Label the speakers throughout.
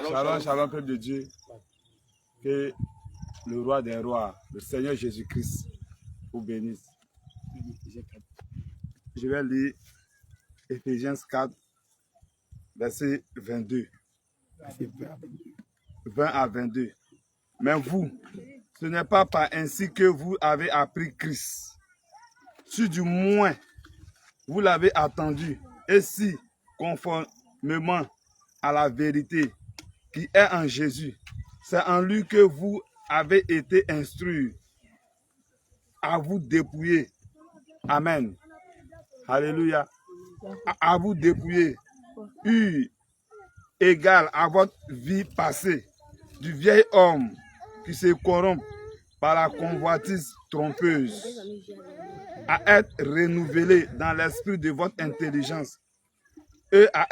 Speaker 1: Shalom, shalom, peuple de Dieu. Que le roi des rois, le Seigneur Jésus-Christ, vous bénisse. Je vais lire Éphésiens 4, verset 22. 20 à 22. Mais vous, ce n'est pas par ainsi que vous avez appris Christ. Si du moins vous l'avez attendu, et si, conformément à la vérité qui est en Jésus, c'est en lui que vous avez été instruits à vous dépouiller. Amen. Alléluia. À vous dépouiller. Eu égal à votre vie passée, du vieil homme qui se corrompt par la convoitise trompeuse, à être renouvelé dans l'esprit de votre intelligence et à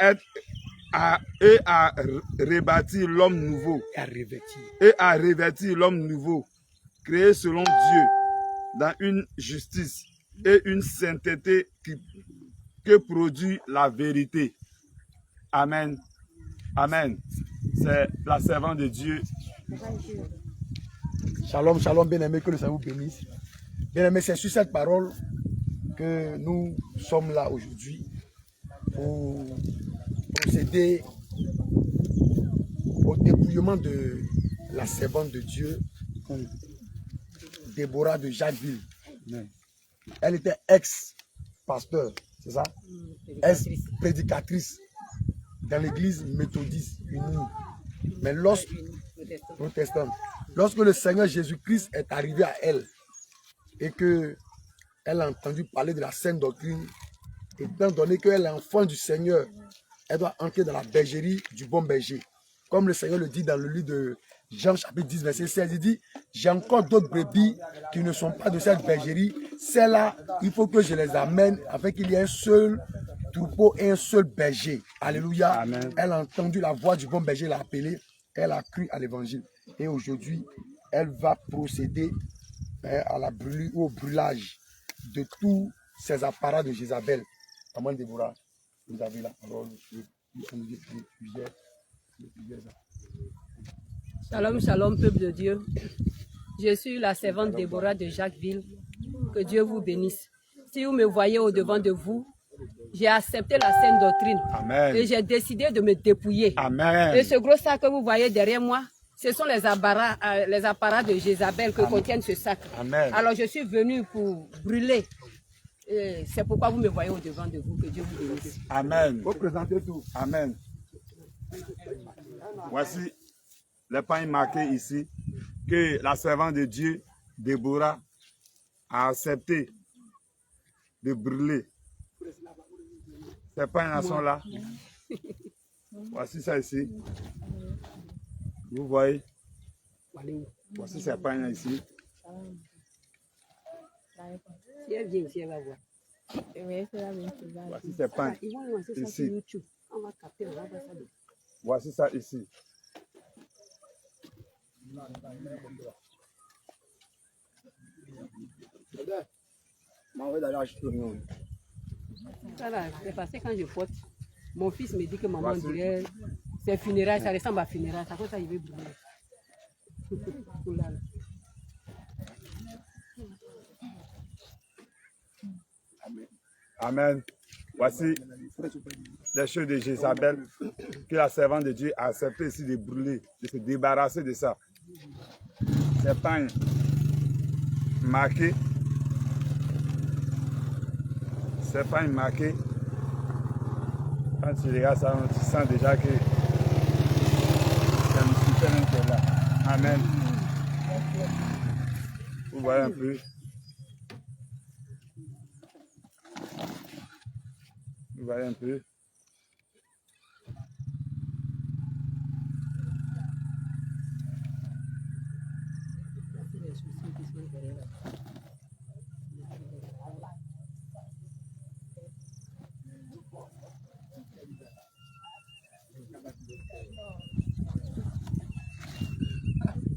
Speaker 1: rebâtir l'homme nouveau et à revêtir l'homme nouveau, créé selon Dieu dans une justice et une sainteté que produit la vérité. Amen. Amen. C'est la servante de Dieu.
Speaker 2: Shalom, shalom, bien-aimé, que le Seigneur vous bénisse. Bien-aimé, c'est sur cette parole que nous sommes là aujourd'hui pour procéder au dépouillement de la servante de Dieu, Déborah de Jacquesville. Elle était ex-pasteur, c'est ça? Ex-prédicatrice dans l'église méthodiste unie. Mais lorsque le Seigneur Jésus-Christ est arrivé à elle et qu'elle a entendu parler de la sainte doctrine, étant donné qu'elle est enfant du Seigneur, elle doit entrer dans la bergerie du bon berger. Comme le Seigneur le dit dans le livre de Jean chapitre 10, verset 16, il dit, j'ai encore d'autres brebis qui ne sont pas de cette bergerie. Celles-là, il faut que je les amène afin qu'il y ait un seul troupeau et un seul berger. Alléluia.
Speaker 1: Amen.
Speaker 2: Elle a entendu la voix du bon berger, l'a appelé. Elle a cru à l'évangile. Et aujourd'hui, elle va procéder à la brûlure ou au brûlage de tous ces apparats de Jézabel. Maman Déborah, vous avez la parole.
Speaker 3: Shalom, shalom, peuple de Dieu. Je suis la servante Déborah de Jacquesville. Que Dieu vous bénisse. Si vous me voyez au-devant de vous, j'ai accepté la sainte doctrine.
Speaker 1: Amen.
Speaker 3: Et j'ai décidé de me dépouiller.
Speaker 1: Amen.
Speaker 3: Et ce gros sac que vous voyez derrière moi, ce sont les apparats de Jézabel que contiennent ce sac.
Speaker 1: Amen.
Speaker 3: Alors je suis venue pour brûler. C'est pourquoi vous me voyez au-devant de vous. Que Dieu vous bénisse.
Speaker 1: Amen.
Speaker 2: Vous présentez tout.
Speaker 1: Amen. Voici les pains marqués ici que la servante de Dieu, Déborah, a accepté de brûler. Ces pains sont là. Voici ça ici. Vous voyez. Voici ces pains ici.
Speaker 3: Si elle vient ici, elle va voir.
Speaker 1: Voici ces pains
Speaker 3: Ils vont lancer ça
Speaker 1: ici.
Speaker 3: sur YouTube. On va capter, on va voir ça.
Speaker 1: Voici ça ici.
Speaker 3: Ça là, c'est passé quand je porte. Mon fils me dit que maman
Speaker 1: Voici.
Speaker 3: dirait c'est funérailles, ça ressemble à funérailles. Ça fait ça, il veut brûler. Oulala.
Speaker 1: Amen. Voici les choses de Jézabel que la servante de Dieu a accepté ici de brûler, de se débarrasser de ça. Ces pains marqués. Ces pains marqués. Quand tu regardes ça, tu sens déjà que c'est un super qui est là. Amen. Vous voyez un peu. Vous voyez un peu.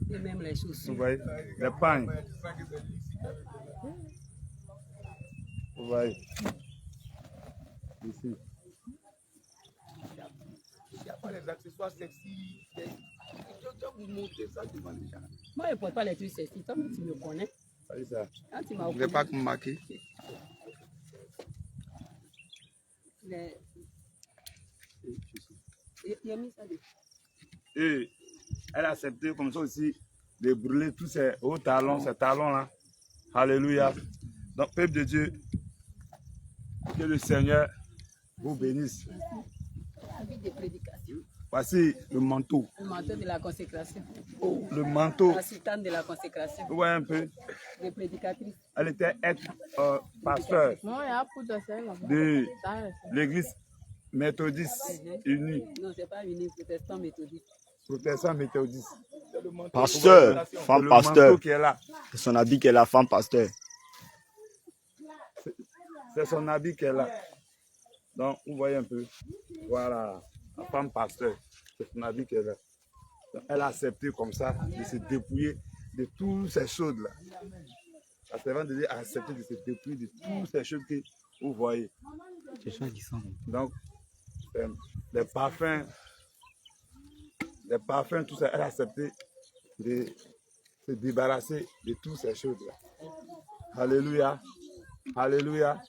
Speaker 3: Et même les chaussures.
Speaker 1: Vous voyez les pains. Vous voyez ici. des accessoires sexy. Tu dois vous montrer ça devant les gens.
Speaker 3: Moi, je ne porte pas les trucs sexy. Toi, tu me connais.
Speaker 1: C'est ça.
Speaker 3: Quand tu m'as
Speaker 1: Je ne vais pas me marquer.
Speaker 3: Il a mis ça dessus.
Speaker 1: Et elle a accepté comme ça aussi de brûler tous ces hauts talons, ces talons-là. Alléluia. Donc, peuple de Dieu, que le Seigneur vous bénisse.
Speaker 3: Avec des prédications.
Speaker 1: Voici le manteau.
Speaker 3: Le manteau de la consécration.
Speaker 1: Oh, le manteau.
Speaker 3: La soutane de la consécration.
Speaker 1: Vous voyez un peu.
Speaker 3: Des prédicatrices.
Speaker 1: Elle était pasteur de l'église méthodiste unie.
Speaker 3: Non, ce n'est pas unie, protestant méthodiste.
Speaker 1: Protestant méthodiste.
Speaker 4: Pasteur, femme pasteur.
Speaker 1: Qui est là.
Speaker 4: C'est son habit qui est la femme pasteur.
Speaker 1: C'est son habit qui est là. Donc, vous voyez un peu. Voilà, la femme pasteur. C'est son habit qui est là. Donc, elle a accepté comme ça de se dépouiller de toutes ces choses-là. La servante de Dieu a accepté de se dépouiller de toutes ces choses que vous voyez. Donc, les parfums, tout ça, elle a accepté de se débarrasser de toutes ces choses-là. Alléluia. Alléluia.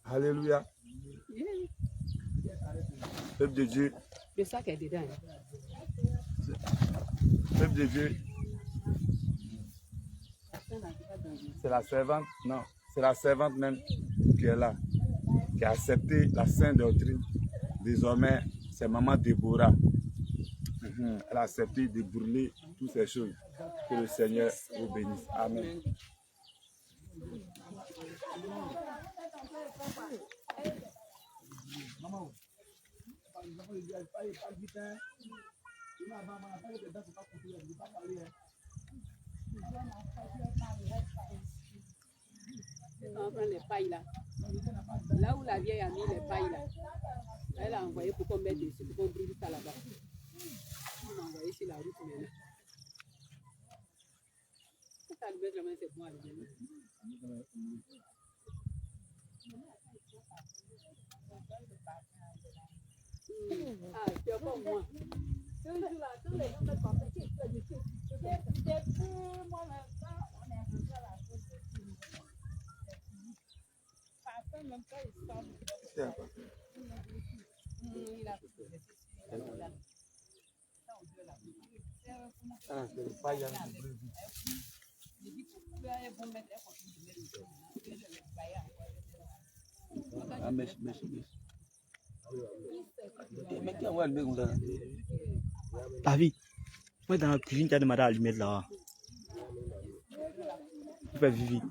Speaker 1: Alléluia. Peuple de Dieu.
Speaker 3: Le sac est dedans.
Speaker 1: Peuple de Dieu. C'est la servante, non, c'est la servante même qui est là, qui a accepté la sainte doctrine. Désormais, c'est maman Déborah. Elle a accepté de brûler toutes ces choses. Que le Seigneur vous bénisse. Amen.
Speaker 3: On prend les pailles là. Là où la vieille a mis les pailles là, elle a envoyé pour qu'on mette dessus, pour qu'on brûle ça là-bas. On a envoyé sur la route maintenant. Ça lui met la main, c'est bon à lui. Ah, tu es comme moi.
Speaker 4: David, moi dans la cuisine, tu as demandé à lui mettre là. Tu fais vivre.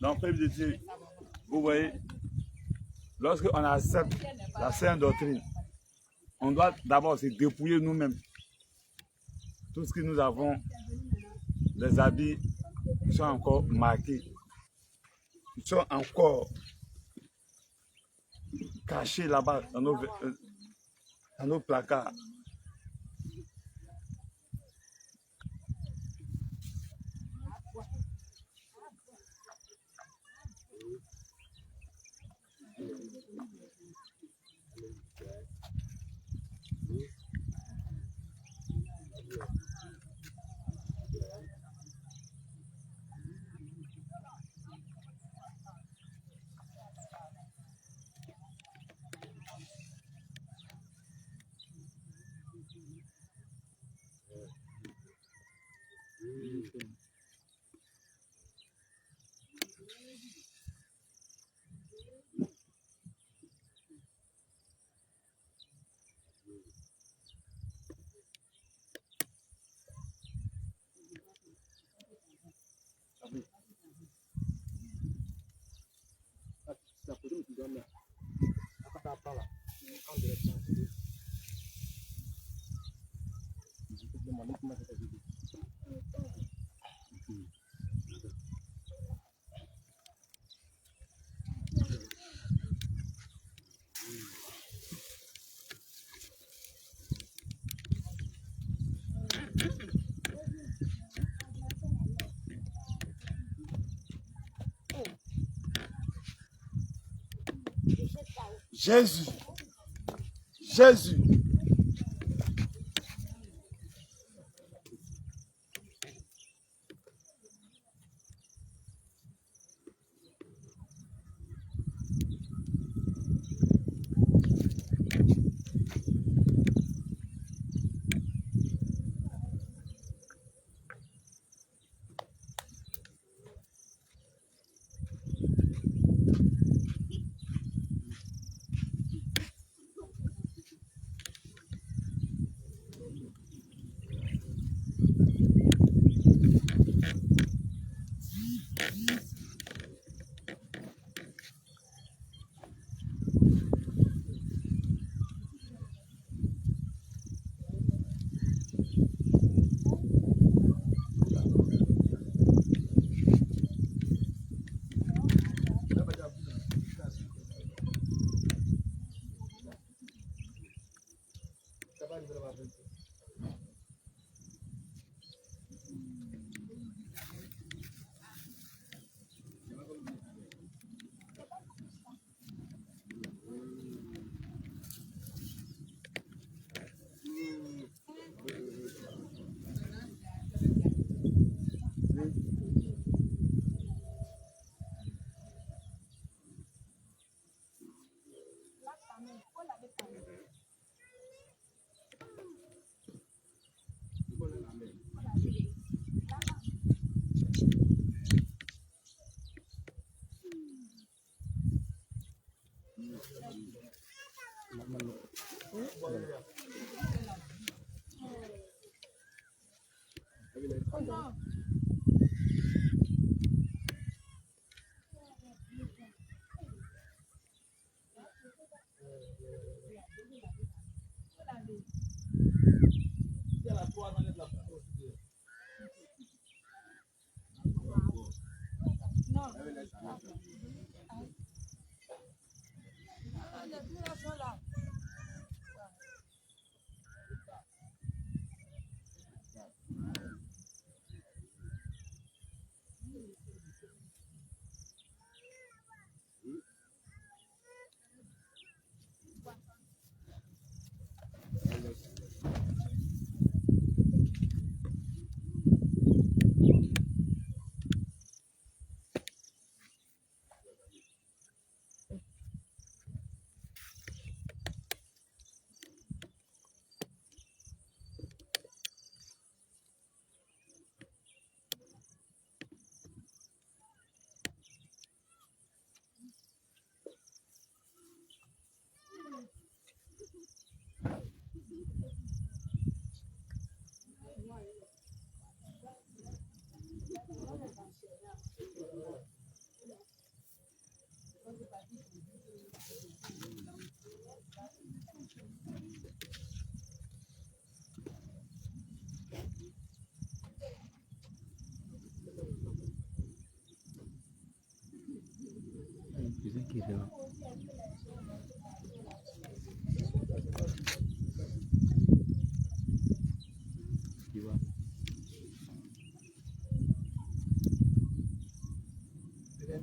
Speaker 1: Donc, peuple de Dieu, vous voyez, lorsqu'on accepte la sainte doctrine, on doit d'abord se dépouiller nous-mêmes. Tout ce que nous avons, les habits qui sont encore marqués, qui sont encore cachés là-bas dans nos placards. Jésus. Jésus.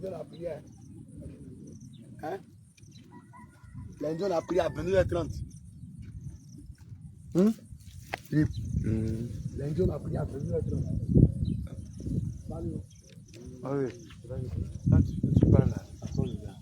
Speaker 2: La prière. Hein? Lundi, on a prié à 22h30. Lundi, on a prié à 22h30.
Speaker 1: Ah oui. Quand tu parles là, à ton égard.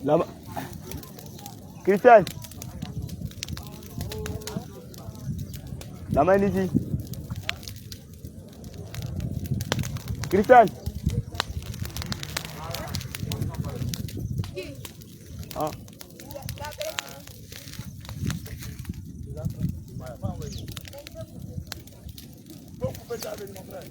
Speaker 4: Là-bas. Christelle. La main ici. Christelle. Ah.
Speaker 1: Faut couper ça avec mon frère.